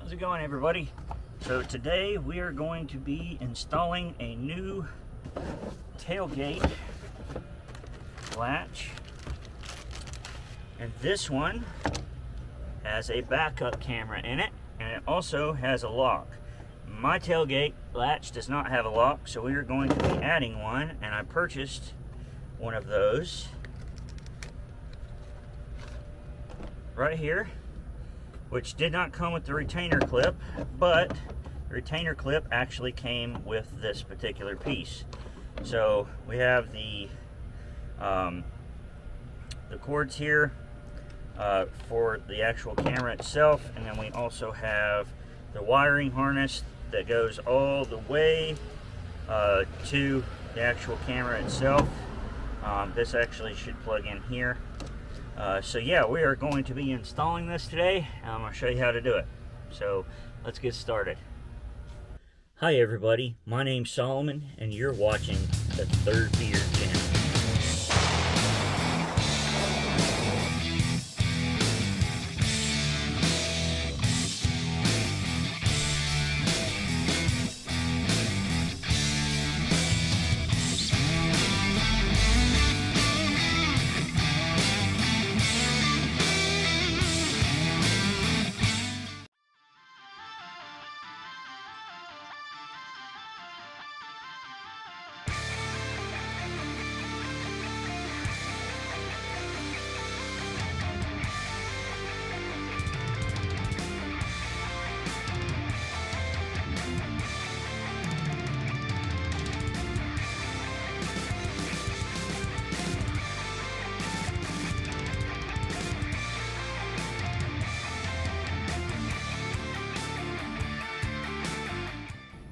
How's it going, everybody? So today we are going to be installing a new tailgate latch, and this one has a backup camera in it, and it also has a lock. My tailgate latch does not have a lock, so we are going to be adding one, and I purchased one of those right here, which did not come with the retainer clip, but the retainer clip actually came with this particular piece. So we have the cords here for the actual camera itself, and then we also have the wiring harness that goes all the way to the actual camera itself. This actually should plug in here. So yeah, we are going to be installing this today, and I'm going to show you how to do it. So let's get started. Hi everybody, my name's Solomon, and you're watching the Third Beard channel.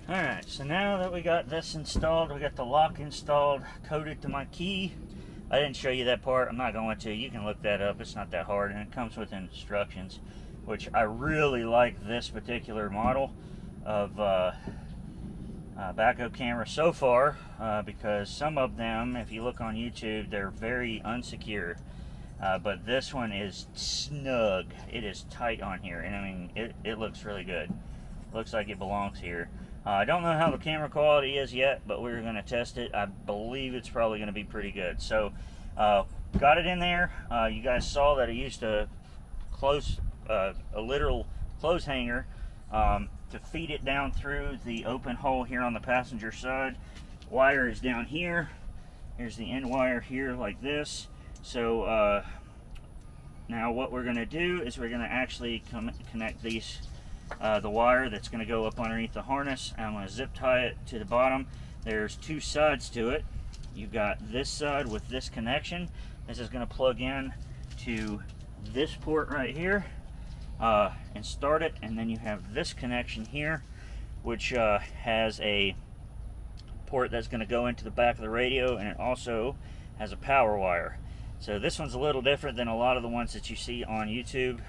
Alright, so now that we got this installed, we got the lock installed, coded to my key. I didn't show you that part, I'm not going to. You can look that up, it's not that hard, and it comes with instructions, which I really like this particular model of backup camera so far, because some of them, if you look on YouTube, they're very unsecure. But this one is snug. It is tight on here, and I mean, it looks really good. Looks like it belongs here. I don't know how the camera quality is yet, but we're going to test it. I believe it's probably going to be pretty good. So, got it in there. You guys saw that I used a literal clothes hanger to feed it down through the open hole here on the passenger side. Wire is down here. Here's the end wire here like this. So, now what we're going to do is we're going to actually connect these the wire that's going to go up underneath the harness. I'm going to zip tie it to the bottom. There's two sides to it. You've got this side with this connection. This is going to plug in to this port right here and start it, and then you have this connection here, which has a port that's going to go into the back of the radio, and it also has a power wire. So this one's a little different than a lot of the ones that you see on YouTube.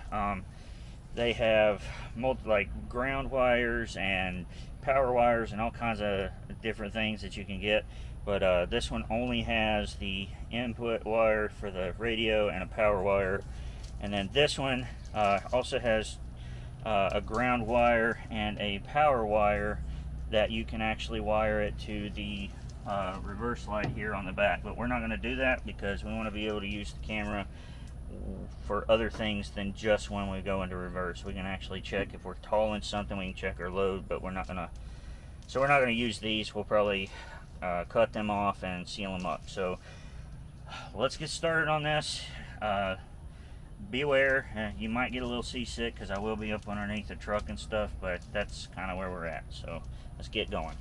They have like ground wires and power wires and all kinds of different things that you can get, but this one only has the input wire for the radio and a power wire, and then this one also has a ground wire and a power wire that you can actually wire it to the reverse light here on the back. But we're not going to do that because we want to be able to use the camera for other things than just when we go into reverse. We can actually check if we're tolling something, we can check our load, but we're not gonna use these. We'll probably cut them off and seal them up. So let's get started on this. Be aware, you might get a little seasick because I will be up underneath the truck and stuff, but that's kind of where we're at. So let's get going.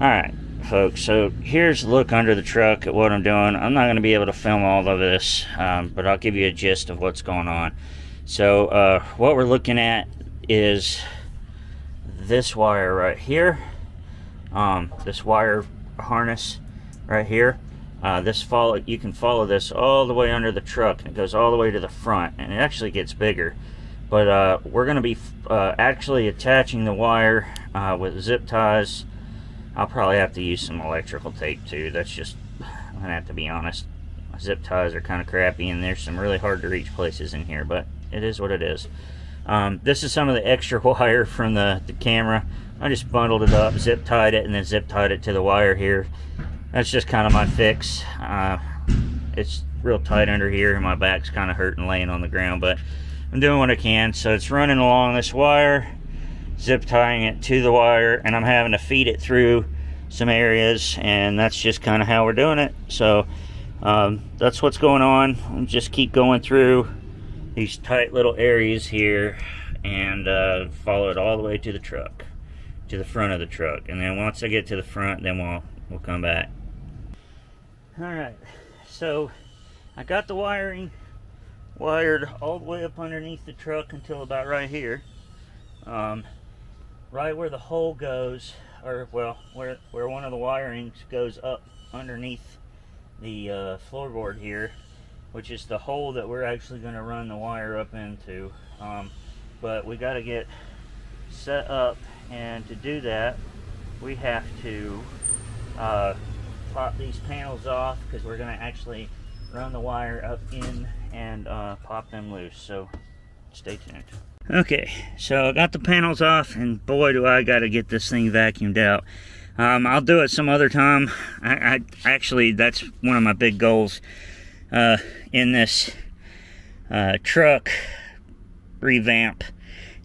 Alright folks, so here's a look under the truck at what I'm doing. I'm not going to be able to film all of this, but I'll give you a gist of what's going on. So what we're looking at is this wire right here, this wire harness right here. You can follow this all the way under the truck, and it goes all the way to the front, and it actually gets bigger. But we're going to be actually attaching the wire with zip ties. I'll probably have to use some electrical tape too. That's just, I'm gonna have to be honest. My zip ties are kind of crappy, and there's some really hard to reach places in here, but it is what it is. This is some of the extra wire from the camera. I just bundled it up, zip tied it, and then zip tied it to the wire here. That's just kind of my fix. It's real tight under here and my back's kind of hurting laying on the ground, but I'm doing what I can. So it's running along this wire, zip tying it to the wire, and I'm having to feed it through some areas, and that's just kind of how we're doing it. So that's what's going on. I'll just keep going through these tight little areas here and follow it all the way to the truck, to the front of the truck. And then once I get to the front, then we'll come back. All right, so I got the wiring wired all the way up underneath the truck until about right here, right where the hole goes, or well, where one of the wirings goes up underneath the floorboard here, which is the hole that we're actually going to run the wire up into. But we got to get set up, and to do that we have to pop these panels off, because we're going to actually run the wire up in and pop them loose. So stay tuned. Okay, so I got the panels off, and boy do I got to get this thing vacuumed out. I'll do it some other time. I actually, that's one of my big goals in this truck revamp,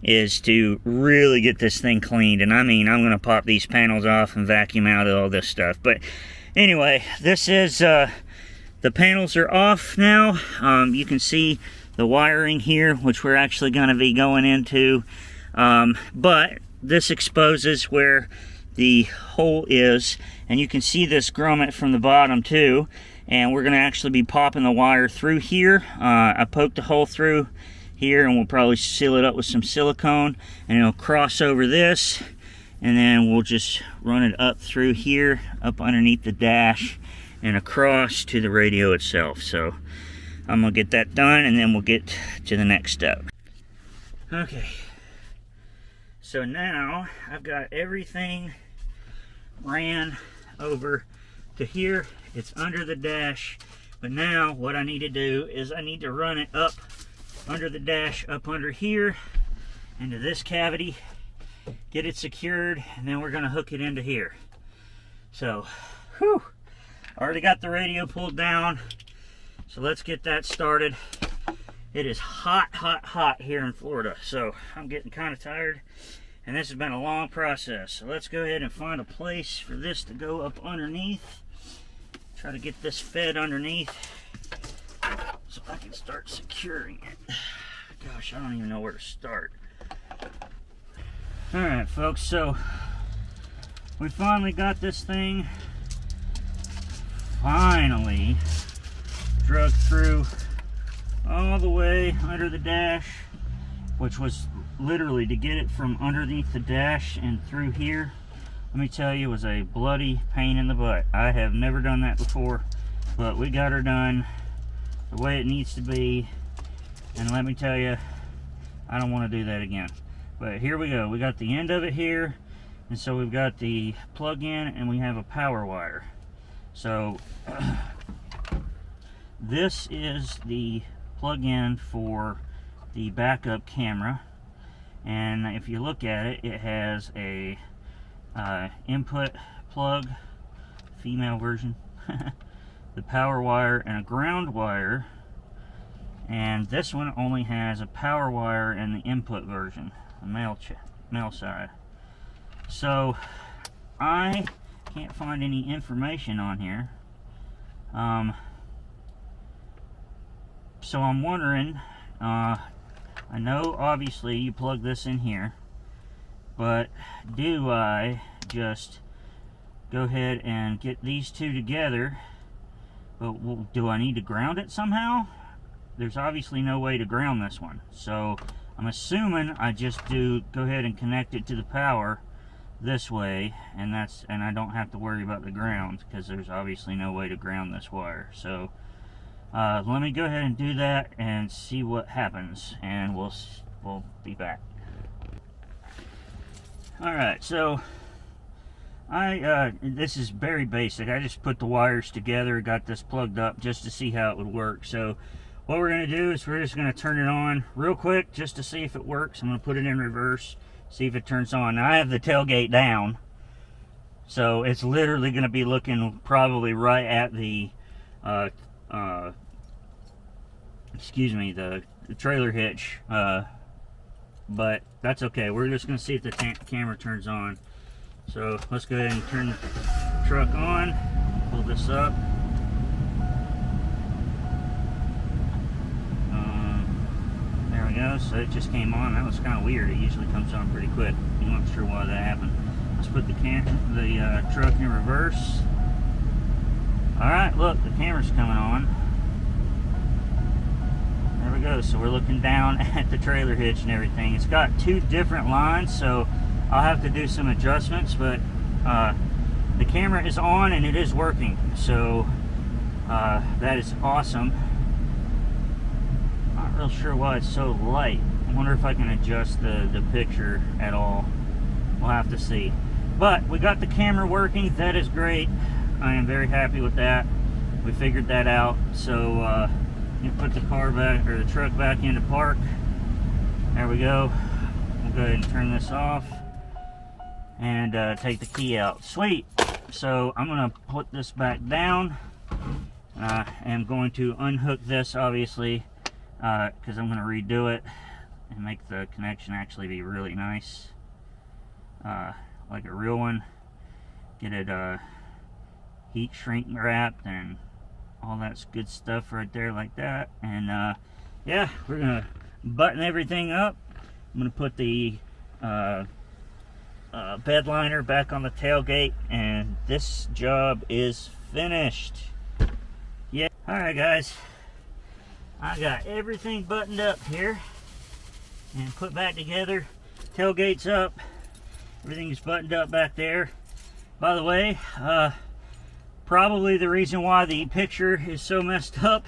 is to really get this thing cleaned. And I mean, I'm going to pop these panels off and vacuum out all this stuff. But anyway, this is the panels are off now. You can see the wiring here, which we're actually going to be going into, but this exposes where the hole is, and you can see this grommet from the bottom too, and we're going to actually be popping the wire through here. I poked a hole through here, and we'll probably seal it up with some silicone, and it'll cross over this, and then we'll just run it up through here, up underneath the dash, and across to the radio itself. So I'm gonna get that done, and then we'll get to the next step. Okay, so now I've got everything ran over to here. It's under the dash, but now what I need to do is I need to run it up under the dash, up under here into this cavity, get it secured, and then we're gonna hook it into here. So, whew, already got the radio pulled down, so let's get that started. It is hot, hot, hot here in Florida, so I'm getting kind of tired, and this has been a long process. So let's go ahead and find a place for this to go up underneath. Try to get this fed underneath so I can start securing it. Gosh, I don't even know where to start. Alright folks, so we finally got this thing finally drug through all the way under the dash, which was literally to get it from underneath the dash and through here. Let me tell you, it was a bloody pain in the butt. I have never done that before, but we got her done the way it needs to be, and let me tell you, I don't want to do that again. But here we go. We got the end of it here, and so we've got the plug-in, and we have a power wire. So this is the plug-in for the backup camera, and if you look at it, it has a input plug, female version, the power wire, and a ground wire. And this one only has a power wire and the input version, the male side. So I can't find any information on here. So I'm wondering, I know obviously you plug this in here, but do I just go ahead and get these two together? But do I need to ground it somehow? There's obviously no way to ground this one, so I'm assuming I just go ahead and connect it to the power this way, and I don't have to worry about the ground, because there's obviously no way to ground this wire. So let me go ahead and do that and see what happens, and we'll be back. Alright, so this is very basic. I just put the wires together, got this plugged up just to see how it would work. So what we're going to do is we're just going to turn it on real quick just to see if it works. I'm going to put it in reverse, see if it turns on. Now, I have the tailgate down, so it's literally going to be looking probably right at the excuse me, the trailer hitch, but that's okay. We're just going to see if the camera turns on. So let's go ahead and turn the truck on, pull this up. There we go. So it just came on. That was kind of weird. It usually comes on pretty quick. I'm not sure why that happened. Let's put the truck in reverse. All right, look, the camera's coming on. There we go. So we're looking down at the trailer hitch and everything. It's got two different lines, so I'll have to do some adjustments, but the camera is on and it is working. So that is awesome. Not real sure why it's so light. I wonder if I can adjust the picture at all. We'll have to see. But we got the camera working. That is great. I am very happy with that. We figured that out. So you put the car back, or the truck back into park. There we go. We'll go ahead and turn this off and take the key out. Sweet. So I'm going to put this back down. I'm going to unhook this, obviously, because I'm going to redo it and make the connection actually be really nice, like a real one. Get it heat shrink wrapped and all that good stuff right there, like that. And yeah, we're gonna button everything up. I'm gonna put the bed liner back on the tailgate, and this job is finished. Yeah. All right, guys, I got everything buttoned up here and put back together. Tailgate's up. Everything's buttoned up back there. By the way, probably the reason why the picture is so messed up,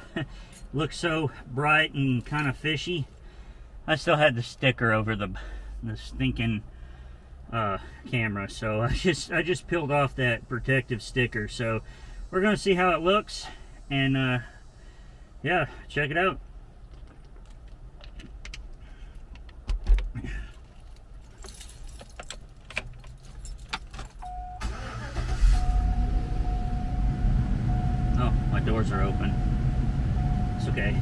looks so bright and kind of fishy, I still had the sticker over the stinking camera, so I just peeled off that protective sticker. So we're gonna see how it looks, and yeah, check it out. Oh, my doors are open. It's okay.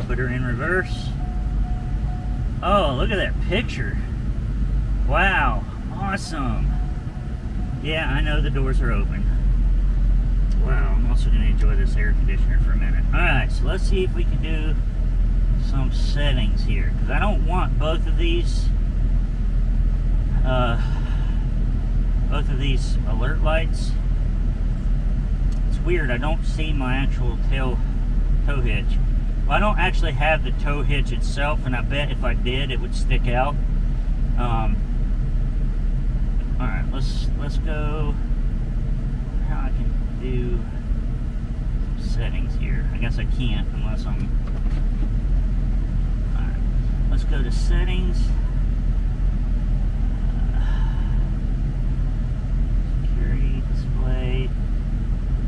Put her in reverse. Oh, look at that picture. Wow, awesome. Yeah, I know the doors are open. Wow, I'm also going to enjoy this air conditioner for a minute. Alright, so let's see if we can do some settings here, because I don't want both of these alert lights. It's weird, I don't see my actual tow hitch. Well, I don't actually have the tow hitch itself, and I bet if I did, it would stick out. Alright, let's go. How I can do some settings here. I guess I can't unless I'm. Alright, let's go to settings. Security, display,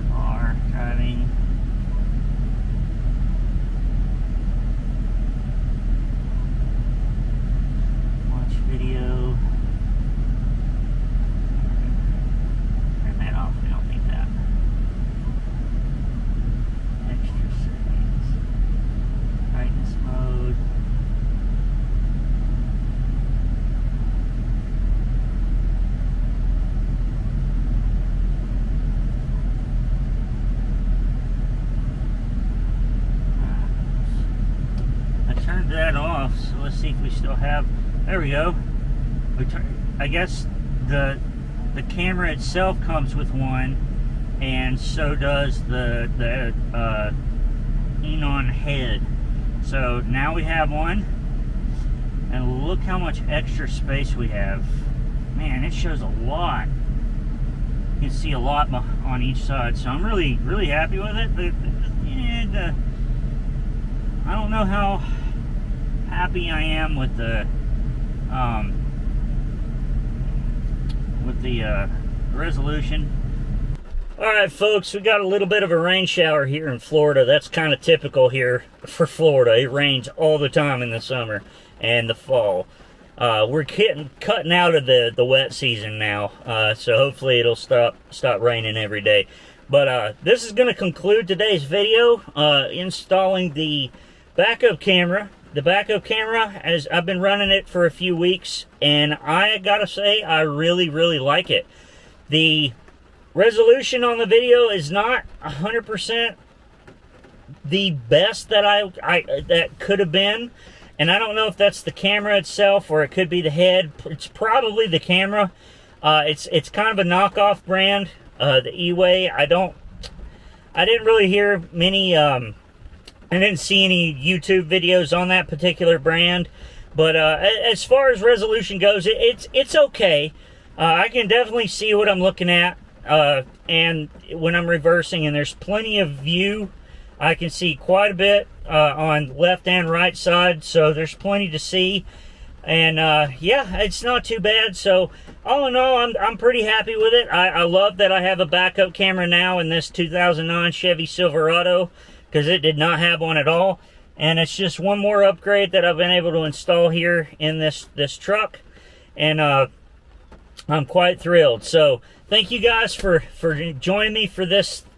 car, driving. Watch video. Turn that off, we don't need that. Extra settings. Brightness mode. I turned that off, so let's see if we still have. There we go. I guess the camera itself comes with one, and so does the Enon head. So now we have one, and look how much extra space we have. Man, it shows a lot. You can see a lot on each side, so I'm really happy with it. I don't know how happy I am with the resolution. Alright folks, we got a little bit of a rain shower here in Florida. That's kind of typical here for Florida. It rains all the time in the summer and the fall. We're cutting out of the wet season now, so hopefully it'll stop raining every day. But this is going to conclude today's video, installing the backup camera. The backup camera, as I've been running it for a few weeks, and I gotta say, I really, really like it. The resolution on the video is not 100% the best that that could have been, and I don't know if that's the camera itself or it could be the head. It's probably the camera. It's kind of a knockoff brand, the Eway. I didn't really hear many. I didn't see any YouTube videos on that particular brand, but as far as resolution goes, it's okay. I can definitely see what I'm looking at. And when I'm reversing, and there's plenty of view, I can see quite a bit on left and right side, so there's plenty to see. And yeah, it's not too bad. So all in all, I'm pretty happy with it. I love that I have a backup camera now in this 2009 Chevy Silverado, because it did not have one at all. And it's just one more upgrade that I've been able to install here in this truck, and I'm quite thrilled. So thank you guys for joining me for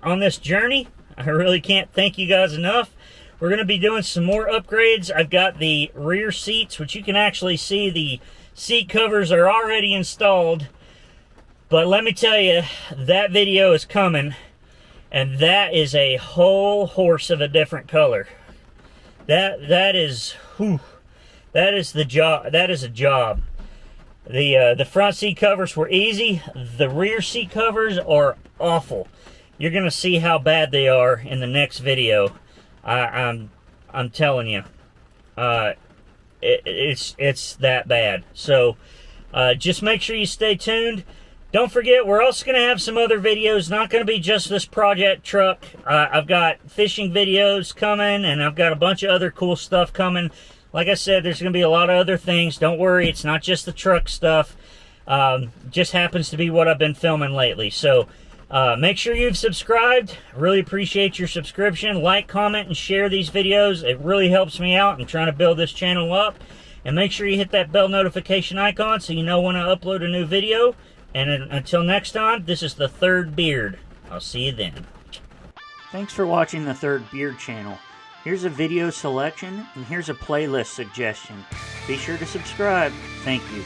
on this journey. I really can't thank you guys enough. We're going to be doing some more upgrades. I've got the rear seats, which you can actually see the seat covers are already installed. But let me tell you, that video is coming, and that is a whole horse of a different color. That is the job. That is a job. The front seat covers were easy. The rear seat covers are awful. You're gonna see how bad they are in the next video. I'm telling you, it's that bad. So just make sure you stay tuned. Don't forget, we're also gonna have some other videos. Not gonna be just this project truck. I've got fishing videos coming, and I've got a bunch of other cool stuff coming. Like I said, there's going to be a lot of other things. Don't worry, it's not just the truck stuff. Just happens to be what I've been filming lately. So make sure you've subscribed. Really appreciate your subscription. Like, comment, and share these videos. It really helps me out. I'm trying to build this channel up. And make sure you hit that bell notification icon so you know when I upload a new video. And until next time, this is the Third Beard. I'll see you then. Thanks for watching the Third Beard channel. Here's a video selection, and here's a playlist suggestion. Be sure to subscribe. Thank you.